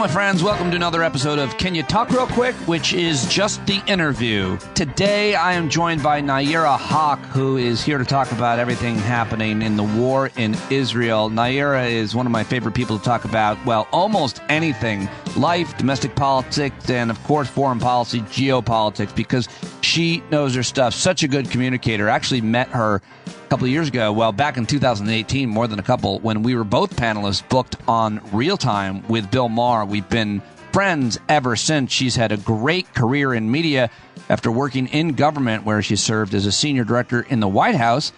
my friends. Welcome to another episode of Can You Talk Real Quick, which is just the interview. Today, I am joined by Nayyera Haq, who is here to talk about everything happening in the war in Israel. Nayyera is one of my favorite people to talk about, well, almost anything. Life, domestic politics, and, of course, foreign policy, geopolitics, because she knows her stuff. Such a good communicator. I actually met her a couple of years ago, well, back in 2018, more than a couple, when we were both panelists booked on Real Time with Bill Maher. We've been friends ever since. She's had a great career in media after working in government, where she served as a senior director in the White House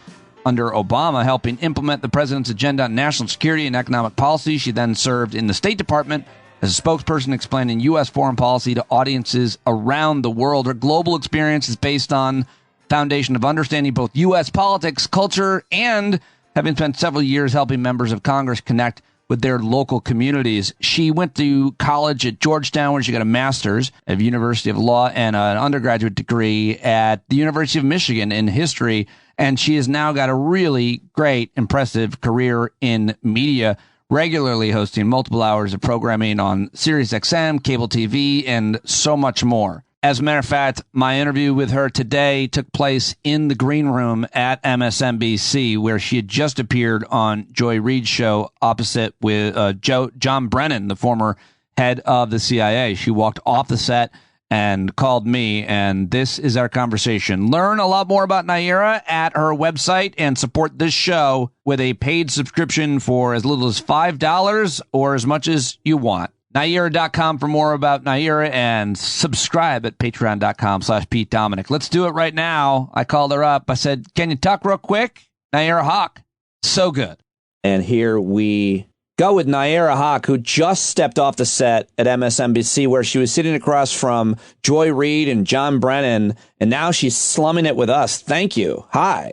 under Obama, helping implement the president's agenda on national security and economic policy. She then served in the State Department as a spokesperson explaining U.S. foreign policy to audiences around the world. Her global experience is based on foundation of understanding both U.S. politics, culture, and having spent several years helping members of Congress connect with their local communities. She went to college at Georgetown, where she got a master's at the University of Law and an undergraduate degree at the University of Michigan in history. And she has now got a really great, impressive career in media, regularly hosting multiple hours of programming on SiriusXM, cable TV, and so much more. As a matter of fact, my interview with her today took place in the green room at MSNBC, where she had just appeared on Joy Reid's show opposite with John Brennan, the former head of the CIA. She walked off the set and called me, and this is our conversation. Learn a lot more about Nayyera at her website and support this show with a paid subscription for as little as $5 or as much as you want. Nayyera.com for more about Nayyera, and subscribe at patreon.com/Pete Dominic. Let's do it right now. I called her up. I said, can you talk real quick? Nayyera Haq. So good. And here we go with Nayyera Haq, who just stepped off the set at MSNBC, where she was sitting across from Joy Reid and John Brennan, and now she's slumming it with us. Thank you. Hi.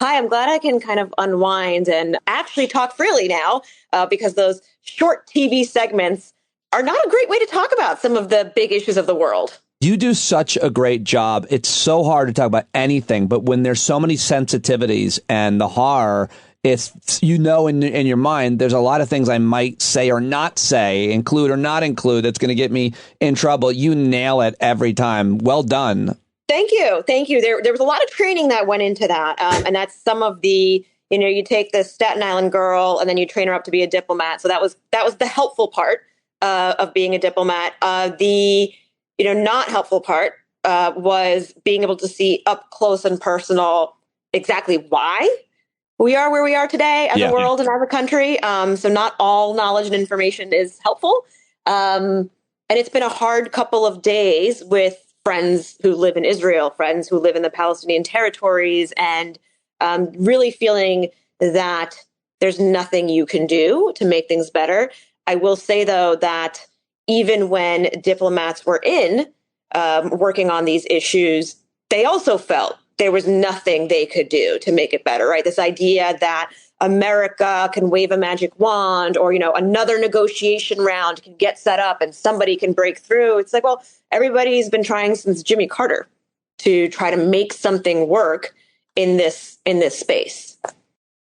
Hi, I'm glad I can kind of unwind and actually talk freely now, because those short TV segments are not a great way to talk about some of the big issues of the world. You do such a great job. It's so hard to talk about anything, but when there's so many sensitivities and the horror, it's, in your mind, there's a lot of things I might say or not say, include or not include, that's going to get me in trouble. You nail it every time. Well done. Thank you. Thank you. There was a lot of training that went into that. And that's some of the, you take the Staten Island girl and then you train her up to be a diplomat. So that was the helpful part of being a diplomat. The not helpful part was being able to see up close and personal exactly why we are where we are today as a world and as a country. So not all knowledge and information is helpful. And it's been a hard couple of days with friends who live in Israel, friends who live in the Palestinian territories, and really feeling that there's nothing you can do to make things better. I will say, though, that even when diplomats were working on these issues, they also felt there was nothing they could do to make it better, right? This idea that America can wave a magic wand, or, another negotiation round can get set up and somebody can break through. It's like, well, everybody's been trying since Jimmy Carter to try to make something work in this space.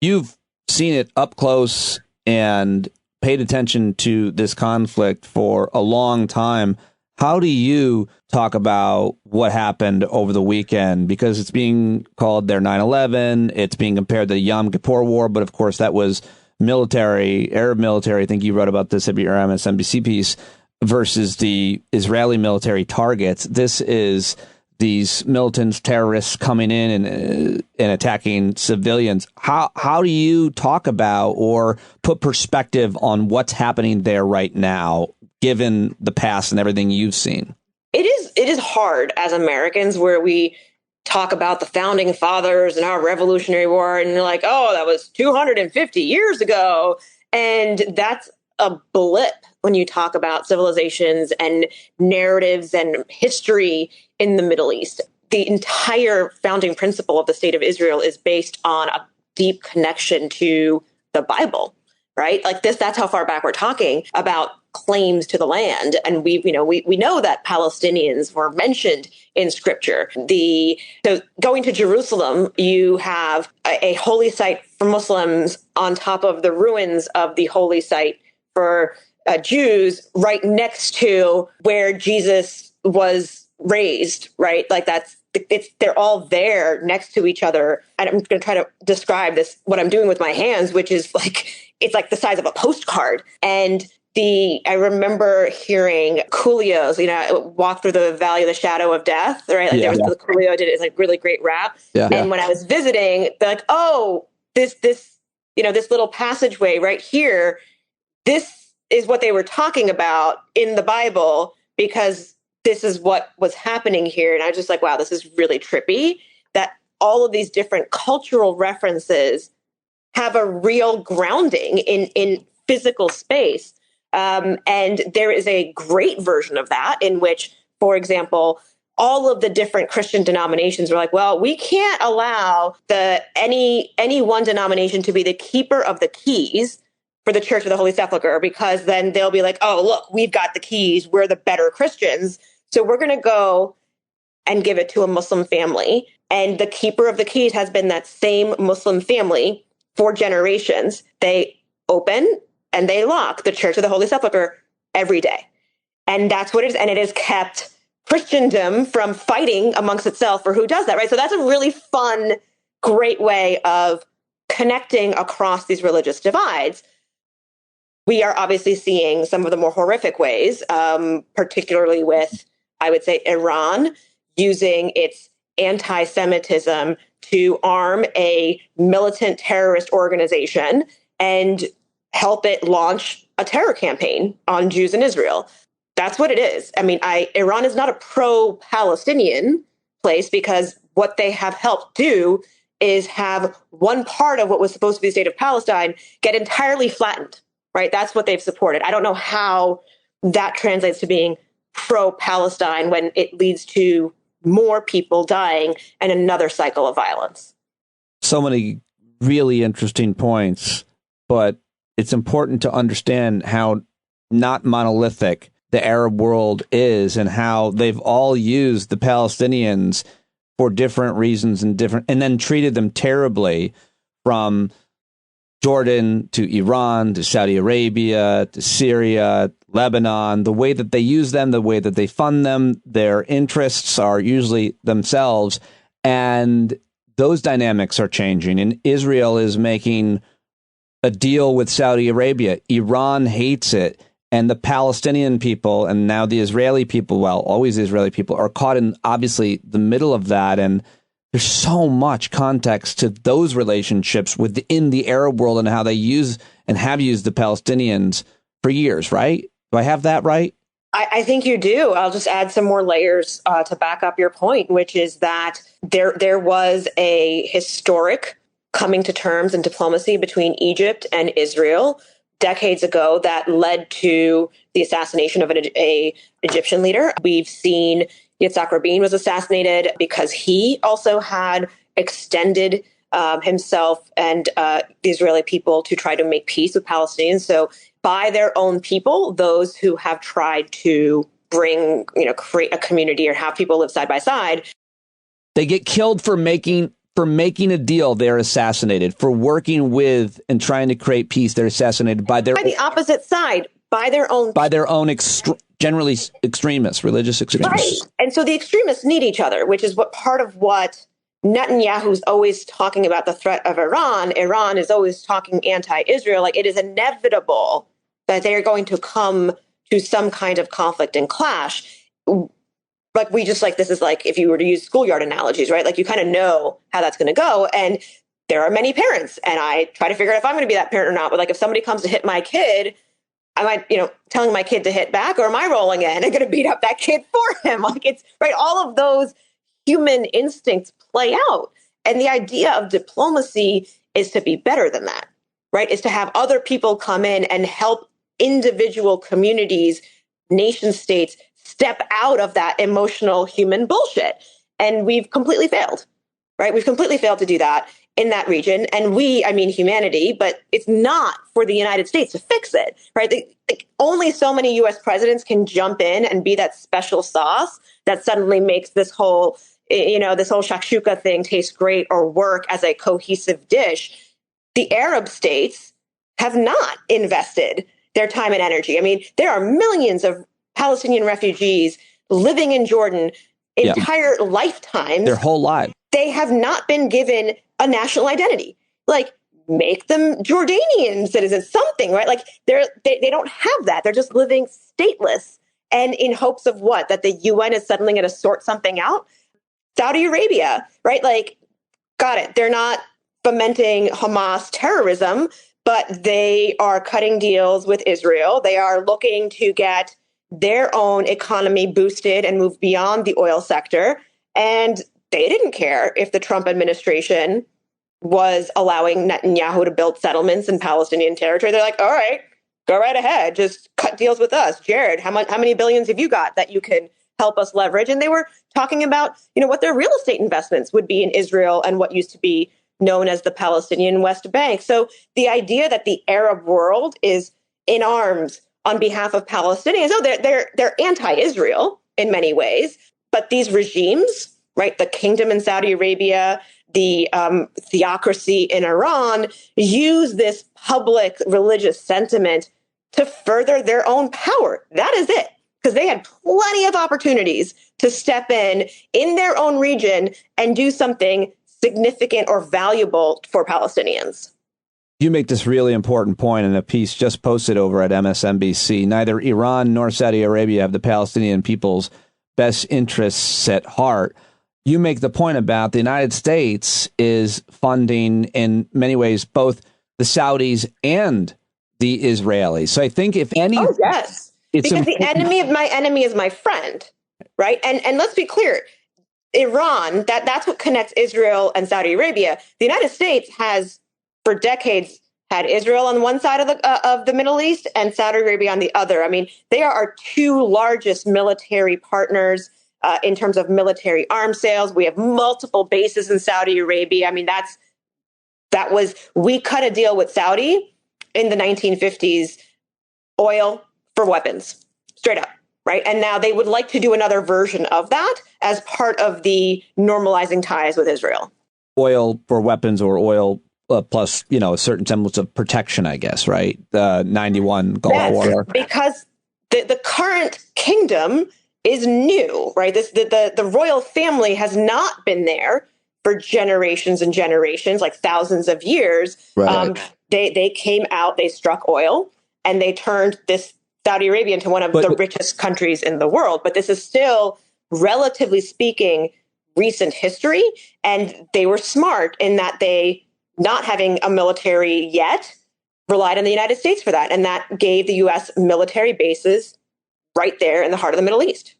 You've seen it up close and paid attention to this conflict for a long time. How do you talk about what happened over the weekend? Because it's being called their 9/11. It's being compared to the Yom Kippur War. But of course, that was military, Arab military. I think you wrote about this at your MSNBC piece, versus the Israeli military targets. This is these militant terrorists coming in and attacking civilians. How do you talk about or put perspective on what's happening there right now, given the past and everything you've seen? It is hard as Americans, where we talk about the founding fathers and our Revolutionary War, and you're like, oh, that was 250 years ago. And that's a blip when you talk about civilizations and narratives and history in the Middle East. The entire founding principle of the State of Israel is based on a deep connection to the Bible, right? Like that's how far back we're talking about claims to the land. And we know that Palestinians were mentioned in scripture. So going to Jerusalem, you have a holy site for Muslims on top of the ruins of the holy site for Jews right next to where Jesus was raised, right? Like they're all there next to each other. And I'm going to try to describe this, what I'm doing with my hands, which is like, it's like the size of a postcard. And I remember hearing Coolio's, Walk Through the Valley of the Shadow of Death, right? Like the Coolio did it, it's like really great rap. Yeah. And when I was visiting, they're like, oh, this little passageway right here, this is what they were talking about in the Bible, because this is what was happening here. And I was just like, wow, this is really trippy that all of these different cultural references have a real grounding in physical space. And there is a great version of that in which, for example, all of the different Christian denominations were like, well, we can't allow any one denomination to be the keeper of the keys for the Church of the Holy Sepulchre, because then they'll be like, oh, look, we've got the keys. We're the better Christians. So we're going to go and give it to a Muslim family. And the keeper of the keys has been that same Muslim family for generations. They open and they lock the Church of the Holy Sepulchre every day. And that's what it is. And it has kept Christendom from fighting amongst itself for who does that, right? So that's a really fun, great way of connecting across these religious divides. We are obviously seeing some of the more horrific ways, particularly with, I would say, Iran using its anti-Semitism to arm a militant terrorist organization and help it launch a terror campaign on Jews in Israel. That's what it is. I mean, Iran is not a pro-Palestinian place, because what they have helped do is have one part of what was supposed to be the state of Palestine get entirely flattened, right? That's what they've supported. I don't know how that translates to being pro-Palestine when it leads to more people dying and another cycle of violence. So many really interesting points, but it's important to understand how not monolithic the Arab world is and how they've all used the Palestinians for different reasons and then treated them terribly, from Jordan to Iran to Saudi Arabia to Syria, Lebanon. The way that they use them, the way that they fund them, their interests are usually themselves. And those dynamics are changing. And Israel is making a deal with Saudi Arabia. Iran hates it. And the Palestinian people and now the Israeli people, well, always the Israeli people, are caught in obviously the middle of that. And there's so much context to those relationships within the Arab world and how they use and have used the Palestinians for years, right? Do I have that right? I think you do. I'll just add some more layers to back up your point, which is that there was a historic coming to terms and diplomacy between Egypt and Israel decades ago that led to the assassination of an Egyptian leader. We've seen Yitzhak Rabin was assassinated because he also had extended himself and the Israeli people to try to make peace with Palestinians. So by their own people, those who have tried to create a community or have people live side by side. They get killed for making a deal. They're assassinated. For working with and trying to create peace, they're assassinated by the opposite side, by their own generally extremists, religious extremists. Right. And so the extremists need each other, which is part of what Netanyahu's always talking about, the threat of Iran. Iran is always talking anti-Israel. Like, it is inevitable that they are going to come to some kind of conflict and clash. Like, this is like if you were to use schoolyard analogies, right? Like, you kind of know how that's going to go. And there are many parents, and I try to figure out if I'm going to be that parent or not. But like, if somebody comes to hit my kid, am I, telling my kid to hit back, or am I rolling in and going to beat up that kid for him? Like, it's right. All of those human instincts play out. And the idea of diplomacy is to be better than that, right? Is to have other people come in and help individual communities, nation states step out of that emotional human bullshit. And we've completely failed, right? We've completely failed to do that in that region. And I mean humanity, but it's not for the United States to fix it, right? Only so many US presidents can jump in and be that special sauce that suddenly makes this whole shakshuka thing taste great or work as a cohesive dish. The Arab states have not invested their time and energy. I mean, there are millions of Palestinian refugees living in Jordan entire lifetimes. Their whole life. They have not been given a national identity. Like, make them Jordanian citizens, something, right? Like, they don't have that. They're just living stateless. And in hopes of what? That the UN is suddenly going to sort something out? Saudi Arabia, right? Like, got it. They're not fomenting Hamas terrorism, but they are cutting deals with Israel. They are looking to get their own economy boosted and move beyond the oil sector. And they didn't care if the Trump administration was allowing Netanyahu to build settlements in Palestinian territory. They're like, all right, go right ahead. Just cut deals with us. Jared, how many billions have you got that you can help us leverage? And they were talking about, what their real estate investments would be in Israel and what used to be known as the Palestinian West Bank. So the idea that the Arab world is in arms on behalf of Palestinians, they're anti-Israel in many ways, but these regimes, right, the kingdom in Saudi Arabia, the theocracy in Iran, use this public religious sentiment to further their own power. That is it, because they had plenty of opportunities to step in their own region and do something significant or valuable for Palestinians. You make this really important point in a piece just posted over at MSNBC. Neither Iran nor Saudi Arabia have the Palestinian people's best interests at heart. You make the point about the United States is funding in many ways both the Saudis and the Israelis. So I think if any... Oh, yes. Because the enemy of my enemy is my friend, right? And let's be clear. Iran, that's what connects Israel and Saudi Arabia. The United States has, for decades, had Israel on one side of the Middle East and Saudi Arabia on the other. I mean, they are our two largest military partners in terms of military arms sales. We have multiple bases in Saudi Arabia. I mean, we cut a deal with Saudi in the 1950s, oil for weapons, straight up. Right. And now they would like to do another version of that as part of the normalizing ties with Israel. Oil for weapons, or oil plus, a certain semblance of protection, I guess. Right. The 91 Gulf War. Because the current kingdom is new. Right. The royal family has not been there for generations and generations, like thousands of years. Right. They came out, they struck oil, and they turned this Saudi Arabia into one of the richest countries in the world. But this is still, relatively speaking, recent history. And they were smart in that they, not having a military yet, relied on the United States for that. And that gave the U.S. military bases right there in the heart of the Middle East.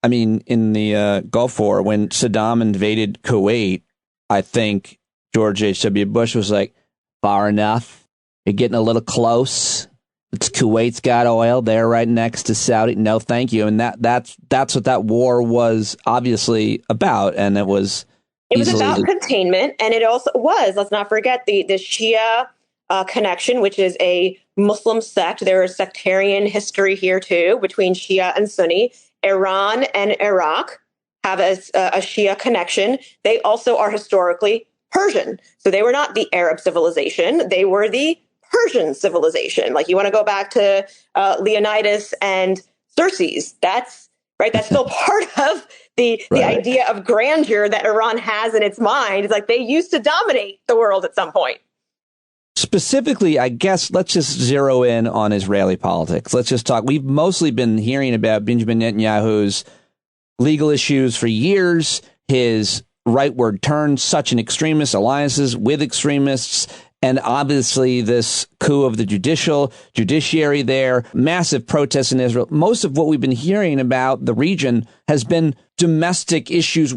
I mean, in the Gulf War, when Saddam invaded Kuwait, I think George H.W. Bush was like, far enough. You're getting a little close. Kuwait's got oil. They're right next to Saudi. No, thank you. And that's what that war was obviously about. And it was about containment. And it also was, let's not forget, the Shia connection, which is a Muslim sect. There is sectarian history here, too, between Shia and Sunni. Iran and Iraq have a Shia connection. They also are historically Persian. So they were not the Arab civilization. They were the Persian civilization. Like, you want to go back to Leonidas and Xerxes. That's right. That's still part of the idea of grandeur that Iran has in its mind. It's like they used to dominate the world at some point. Specifically, I guess, let's just zero in on Israeli politics. Let's just talk. We've mostly been hearing about Benjamin Netanyahu's legal issues for years, his rightward turn, such an extremist, alliances with extremists, and obviously this coup of the judiciary there, massive protests in Israel. Most of what we've been hearing about the region has been domestic issues,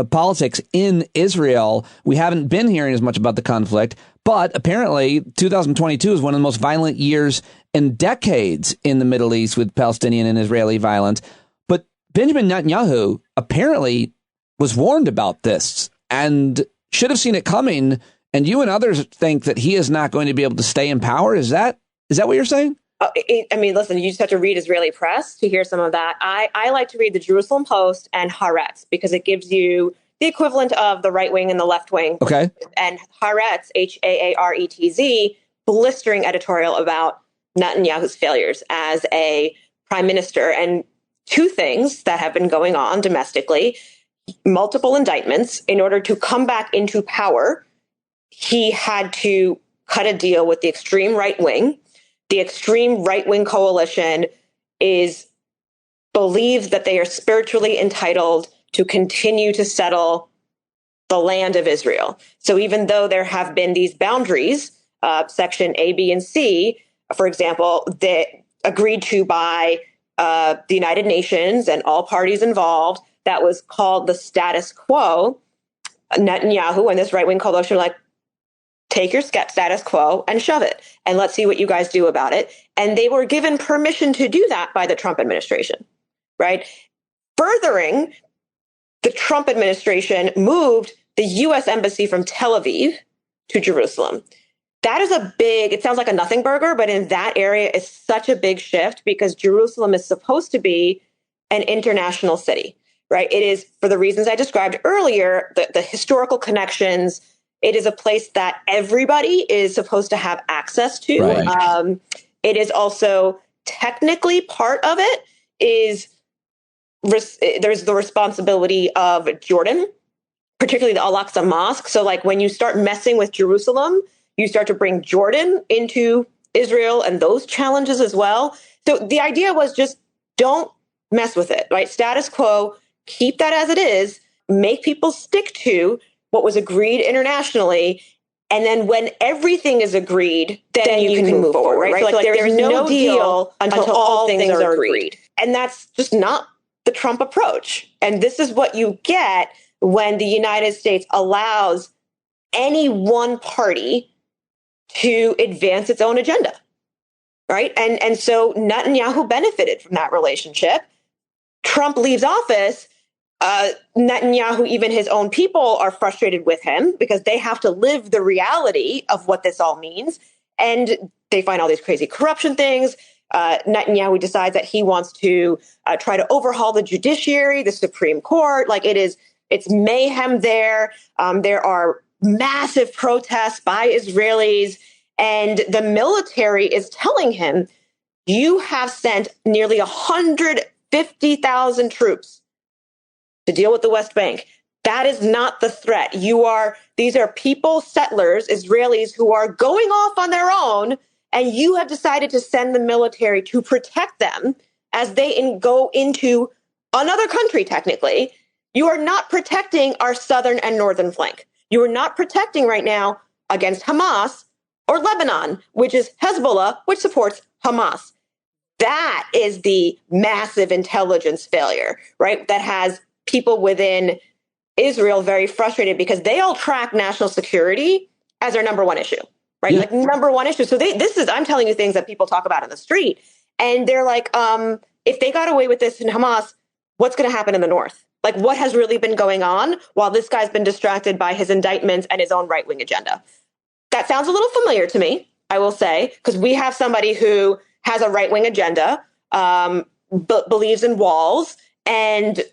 politics in Israel. We haven't been hearing as much about the conflict, but apparently 2022 is one of the most violent years in decades in the Middle East with Palestinian and Israeli violence. But Benjamin Netanyahu apparently was warned about this and should have seen it coming. And you and others think that he is not going to be able to stay in power. Is that what you're saying? I mean, listen, you just have to read Israeli press to hear some of that. I like to read the Jerusalem Post and Haaretz because it gives you the equivalent of the right wing and the left wing. Okay. And Haaretz, Haaretz, blistering editorial about Netanyahu's failures as a prime minister. And two things that have been going on domestically: multiple indictments. In order to come back into power, he had to cut a deal with the extreme right wing. The extreme right wing coalition believes that they are spiritually entitled to continue to settle the land of Israel. So even though there have been these boundaries, section A, B, and C, for example, that agreed to by the United Nations and all parties involved, that was called the status quo. Netanyahu and this right-wing coalition are like, take your status quo and shove it, and let's see what you guys do about it. And they were given permission to do that by the Trump administration, right? Furthering, the Trump administration moved the U.S. embassy from Tel Aviv to Jerusalem. That is it sounds like a nothing burger, but in that area is such a big shift because Jerusalem is supposed to be an international city, right? It is, for the reasons I described earlier, the historical connections. It is a place that everybody is supposed to have access to. Right. It is also technically part of it is there's the responsibility of Jordan, particularly the Al-Aqsa Mosque. So like when you start messing with Jerusalem, you start to bring Jordan into Israel and those challenges as well. So the idea was just don't mess with it, right? Status quo, keep that as it is, make people stick to what was agreed internationally. And then when everything is agreed, then you can move forward, right? So like there's no deal until all things are agreed. And that's just not the Trump approach. And this is what you get when the United States allows any one party to advance its own agenda, right? And so Netanyahu benefited from that relationship. Trump leaves office. Netanyahu, even his own people are frustrated with him because they have to live the reality of what this all means. And they find all these crazy corruption things. Netanyahu decides that he wants to try to overhaul the judiciary, the Supreme Court. Like it's mayhem there. There are massive protests by Israelis, and the military is telling him, you have sent nearly 150,000 troops to deal with the West Bank. That is not the threat. These are people, settlers, Israelis who are going off on their own, and you have decided to send the military to protect them as they go into another country, technically. You are not protecting our southern and northern flank. You are not protecting right now against Hamas or Lebanon, which is Hezbollah, which supports Hamas. That is the massive intelligence failure, right? That has people within Israel very frustrated because they all track national security as their number one issue, right? Yeah. Like number one issue. So I'm telling you things that people talk about in the street. And they're like, if they got away with this in Hamas, what's going to happen in the north? Like what has really been going on while this guy's been distracted by his indictments and his own right-wing agenda? That sounds a little familiar to me, I will say, because we have somebody who has a right-wing agenda, believes in walls, and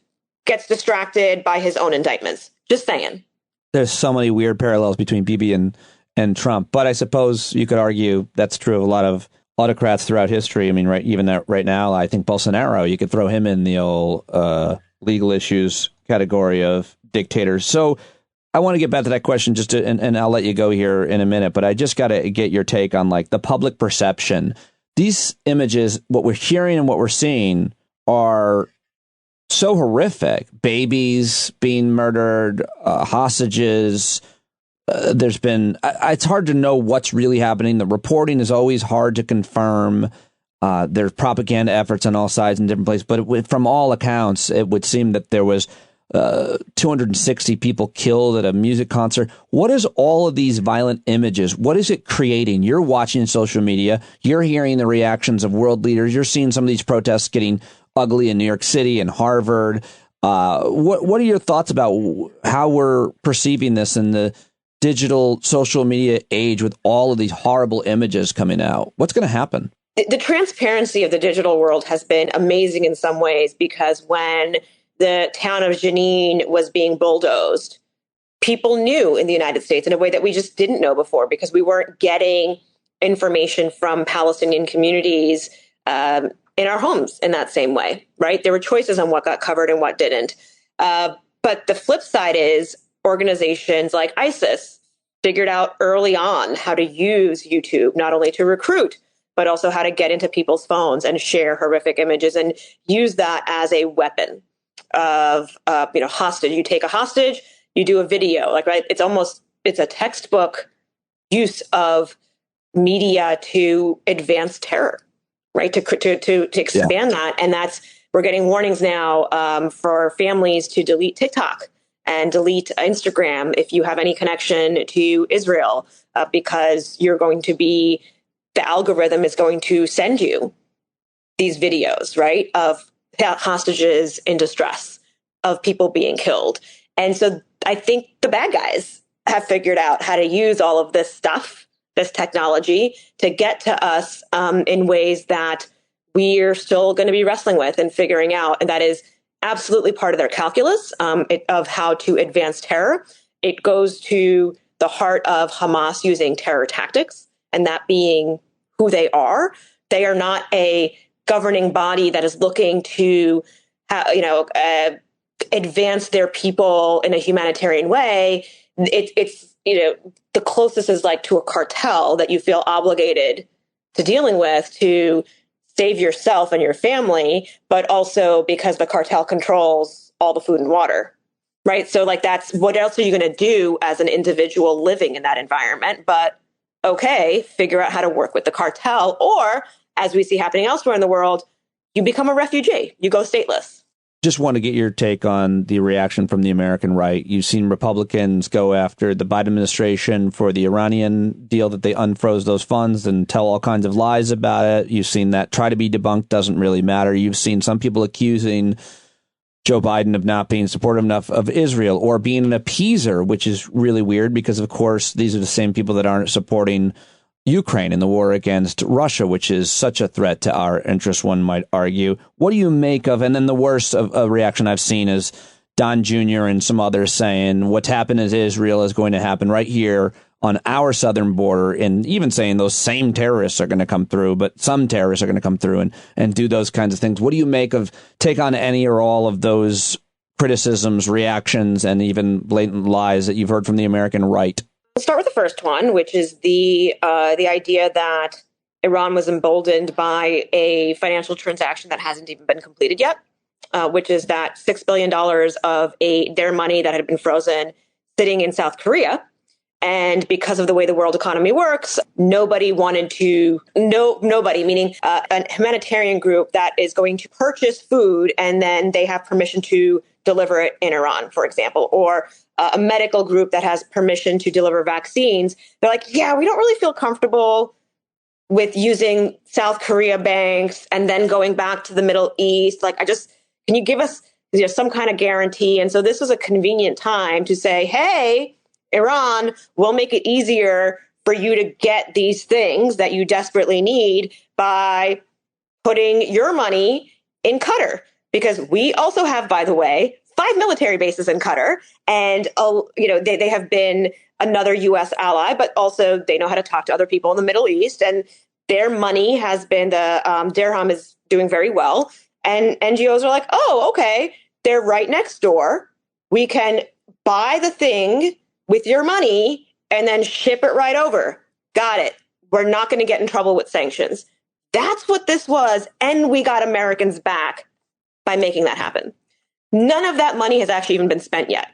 gets distracted by his own indictments. Just saying. There's so many weird parallels between Bibi and Trump, but I suppose you could argue that's true of a lot of autocrats throughout history. I mean, right now, I think Bolsonaro, you could throw him in the old legal issues category of dictators. So I want to get back to that question and I'll let you go here in a minute, but I just got to get your take on like the public perception. These images, what we're hearing and what we're seeing are so horrific. Babies being murdered, hostages. There's been, it's hard to know what's really happening. The reporting is always hard to confirm. There's propaganda efforts on all sides in different places. But from all accounts, it would seem that there was 260 people killed at a music concert. What is all of these violent images? What is it creating? You're watching social media. You're hearing the reactions of world leaders. You're seeing some of these protests getting ugly in New York City and Harvard. What are your thoughts about how we're perceiving this in the digital social media age with all of these horrible images coming out? What's going to happen? The transparency of the digital world has been amazing in some ways, because when the town of Jenin was being bulldozed, people knew in the United States in a way that we just didn't know before, because we weren't getting information from Palestinian communities in our homes in that same way, right? There were choices on what got covered and what didn't. But the flip side is organizations like ISIS figured out early on how to use YouTube, not only to recruit, but also how to get into people's phones and share horrific images and use that as a weapon of, hostage. You take a hostage, you do a video, right? It's a textbook use of media to advance terror, right? To expand that. And we're getting warnings now for families to delete TikTok and delete Instagram if you have any connection to Israel, because the algorithm is going to send you these videos, right, of hostages in distress, of people being killed. And so I think the bad guys have figured out how to use all of this stuff, this technology, to get to us in ways that we're still going to be wrestling with and figuring out. And that is absolutely part of their calculus of how to advance terror. It goes to the heart of Hamas using terror tactics, and that being who they are. They are not a governing body that is looking to, advance their people in a humanitarian way. It's the closest is like to a cartel that you feel obligated to dealing with to save yourself and your family, but also because the cartel controls all the food and water, right? So that's what else are you going to do as an individual living in that environment? But okay, figure out how to work with the cartel, or as we see happening elsewhere in the world, you become a refugee, you go stateless. Just want to get your take on the reaction from the American right. You've seen Republicans go after the Biden administration for the Iranian deal, that they unfroze those funds and tell all kinds of lies about it. You've seen that try to be debunked, doesn't really matter. You've seen some people accusing Joe Biden of not being supportive enough of Israel or being an appeaser, which is really weird because, of course, these are the same people that aren't supporting Ukraine in the war against Russia, which is such a threat to our interests, one might argue. What do you make of, and then the worst of a reaction I've seen is Don Jr. and some others saying what's happened in Israel is going to happen right here on our southern border, and even saying those same terrorists are going to come through, but some terrorists are going to come through and do those kinds of things. What do you take on any or all of those criticisms, reactions, and even blatant lies that you've heard from the American right? We'll start with the first one, which is the idea that Iran was emboldened by a financial transaction that hasn't even been completed yet, which is that $6 billion of their money that had been frozen sitting in South Korea. And because of the way the world economy works, nobody, meaning a humanitarian group that is going to purchase food and then they have permission to deliver it in Iran, for example, or a medical group that has permission to deliver vaccines. They're like, yeah, we don't really feel comfortable with using South Korea banks and then going back to the Middle East. Can you give us some kind of guarantee? And so this was a convenient time to say, hey, Iran, we'll make it easier for you to get these things that you desperately need by putting your money in Qatar. Because we also have, by the way, 5 military bases in Qatar, and they have been another U.S. ally, but also they know how to talk to other people in the Middle East, and their money has been the dirham is doing very well, and NGOs are like, oh, okay, they're right next door. We can buy the thing with your money and then ship it right over. Got it. We're not going to get in trouble with sanctions. That's what this was, and we got Americans back by making that happen. None of that money has actually even been spent yet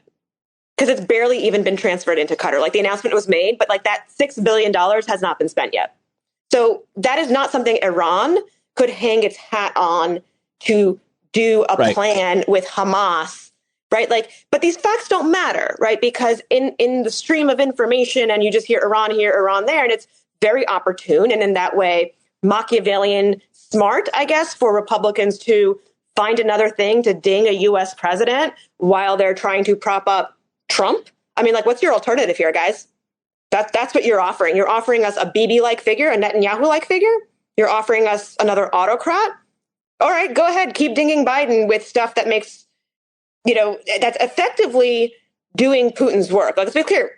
because it's barely even been transferred into Qatar. The announcement was made, but that $6 billion has not been spent yet. So that is not something Iran could hang its hat on to do a plan with Hamas, right? But these facts don't matter, right? Because in the stream of information, and you just hear Iran here, Iran there, and it's very opportune. And in that way, Machiavellian smart, I guess, for Republicans to find another thing to ding a U.S. president while they're trying to prop up Trump. What's your alternative here, guys? That's what you're offering. You're offering us a Bibi-like figure, a Netanyahu-like figure. You're offering us another autocrat. All right, go ahead. Keep dinging Biden with stuff that makes, that's effectively doing Putin's work. Let's be clear.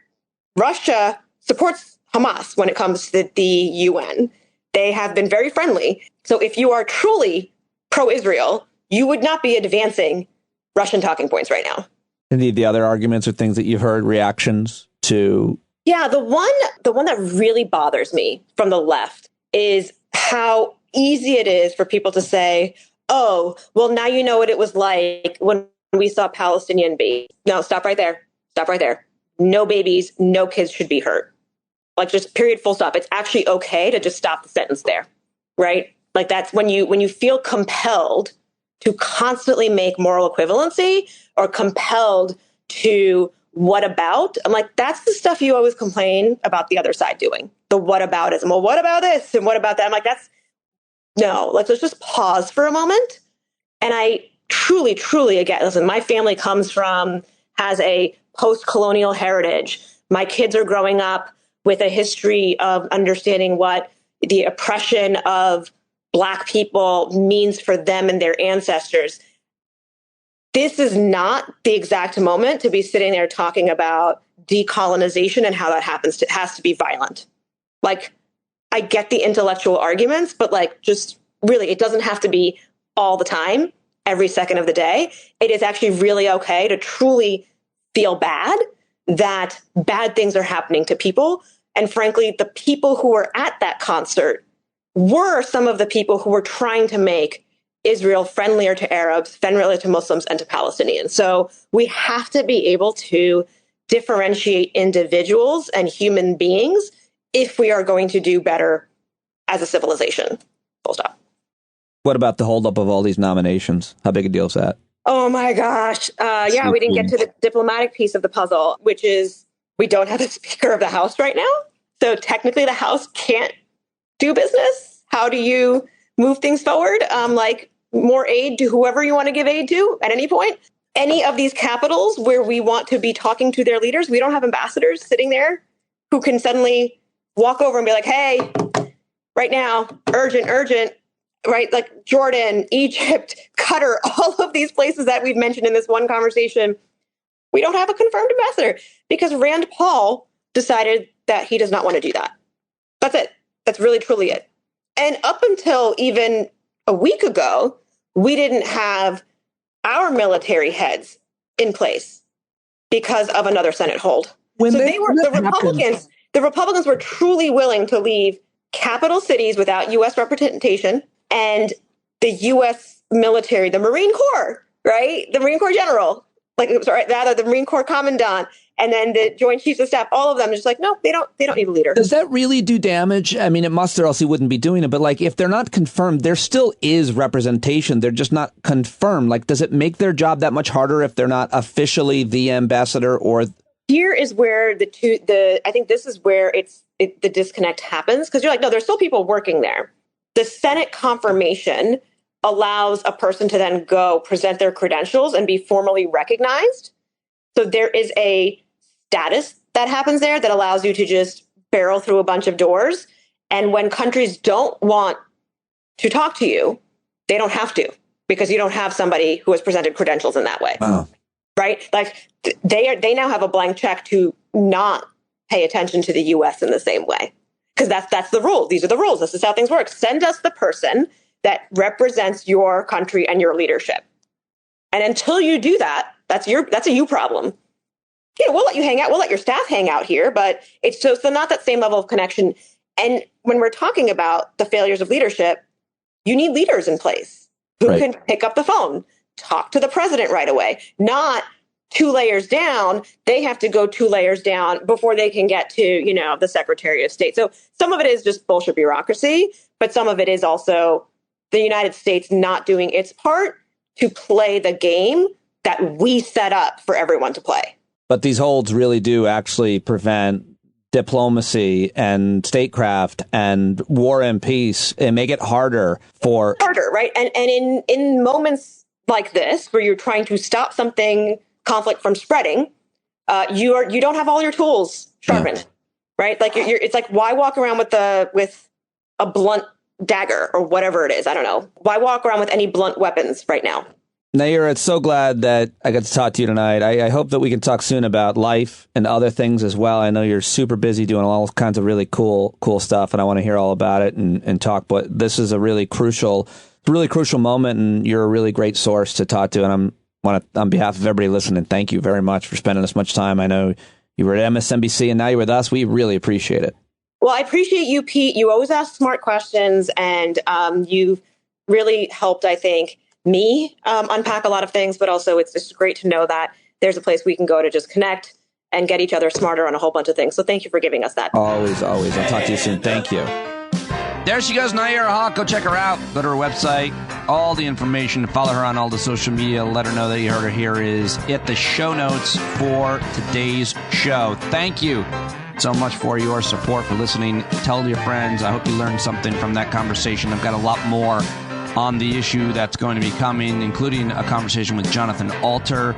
Russia supports Hamas when it comes to the UN. They have been very friendly. So if you are truly pro-Israel, you would not be advancing Russian talking points right now. And the other arguments or things that you've heard, reactions to? Yeah, the one that really bothers me from the left is how easy it is for people to say, oh, well, now you know what it was like when we saw Palestinian babies. No, stop right there. Stop right there. No babies, no kids should be hurt. Like, just period, full stop. It's actually okay to just stop the sentence there, right? Like, that's when you feel compelled to constantly make moral equivalency or compelled to what about? I'm like, that's the stuff you always complain about the other side doing. The whataboutism. Well, what about this? And what about that? I'm like, no, let's just pause for a moment. And I truly, truly, again, listen, my family has a post-colonial heritage. My kids are growing up with a history of understanding what the oppression of Black people means for them and their ancestors. This is not the exact moment to be sitting there talking about decolonization and how that has to be violent. Like, I get the intellectual arguments, but like, just really, it doesn't have to be all the time, every second of the day. It is actually really okay to truly feel bad that bad things are happening to people. And frankly, the people who were at that concert were some of the people who were trying to make Israel friendlier to Arabs, friendlier to Muslims, and to Palestinians. So we have to be able to differentiate individuals and human beings if we are going to do better as a civilization. Full stop. What about the holdup of all these nominations? How big a deal is that? Oh my gosh. Yeah, we didn't get to the diplomatic piece of the puzzle, which is we don't have a Speaker of the House right now. So technically the House can't do business. How do you move things forward? Like more aid to whoever you want to give aid to at any point. Any of these capitals where we want to be talking to their leaders, we don't have ambassadors sitting there who can suddenly walk over and be like, hey, right now, urgent, right? Like Jordan, Egypt, Qatar, all of these places that we've mentioned in this one conversation, we don't have a confirmed ambassador because Rand Paul decided that he does not want to do that. That's it. That's really, truly it. And up until even a week ago, we didn't have our military heads in place because of another Senate hold. The Republicans were truly willing to leave capital cities without U.S. representation, and the U.S. military, the Marine Corps, right? The Marine Corps general, the Marine Corps commandant, and then the Joint Chiefs of Staff, all of them are just like, no, they don't need a leader. Does that really do damage? I mean, it must, or else he wouldn't be doing it. But like, if they're not confirmed, there still is representation. They're just not confirmed. Like, does it make their job that much harder if they're not officially the ambassador? Or here is where I think this is where the disconnect happens, because you're like, no, there's still people working there. The Senate confirmation allows a person to then go present their credentials and be formally recognized. So there is a status that happens there that allows you to just barrel through a bunch of doors. And when countries don't want to talk to you, they don't have to, because you don't have somebody who has presented credentials in that way. Wow. Right? Like they now have a blank check to not pay attention to the U.S. in the same way. Because that's the rule. These are the rules. This is how things work. Send us the person that represents your country and your leadership. And until you do that, that's a you problem. You know, we'll let you hang out. We'll let your staff hang out here, but it's so not that same level of connection. And when we're talking about the failures of leadership, you need leaders in place who can pick up the phone, talk to the president right away, not 2 layers down. They have to go 2 layers down before they can get to, the Secretary of State. So some of it is just bullshit bureaucracy, but some of it is also the United States not doing its part to play the game that we set up for everyone to play. But these holds really do actually prevent diplomacy and statecraft and war and peace, and make it harder, right? And in moments like this, where you're trying to stop conflict from spreading, you don't have all your tools sharpened, right? Like it's like, why walk around with a blunt dagger or whatever it is? I don't know. Why walk around with any blunt weapons right now? Nayyera, it's so glad that I got to talk to you tonight. I hope that we can talk soon about life and other things as well. I know you're super busy doing all kinds of really cool stuff, and I want to hear all about it and talk. But this is a really crucial moment, and you're a really great source to talk to. And on behalf of everybody listening, thank you very much for spending this much time. I know you were at MSNBC, and now you're with us. We really appreciate it. Well, I appreciate you, Pete. You always ask smart questions, and you've really helped, I think, me unpack a lot of things, but also it's just great to know that there's a place we can go to just connect and get each other smarter on a whole bunch of things. So thank you for giving us that. Always. I'll talk to you soon. Thank you. There she goes, Nayyera Haq. Go check her out. Go to her website. All the information. Follow her on all the social media. Let her know that you heard her here is at the show notes for today's show. Thank you so much for your support, for listening. Tell your friends. I hope you learned something from that conversation. I've got a lot more on the issue that's going to be coming, including a conversation with Jonathan Alter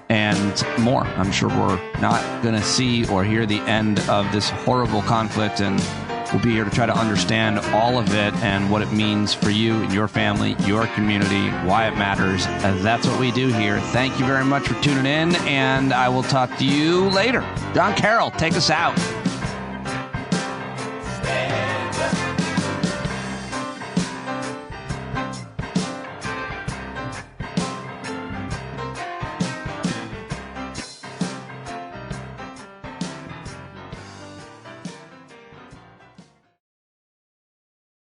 and more. I'm sure we're not going to see or hear the end of this horrible conflict, and we'll be here to try to understand all of it and what it means for you and your family, your community, why it matters. That's what we do here. Thank you very much for tuning in, and I will talk to you later. John Carroll, take us out.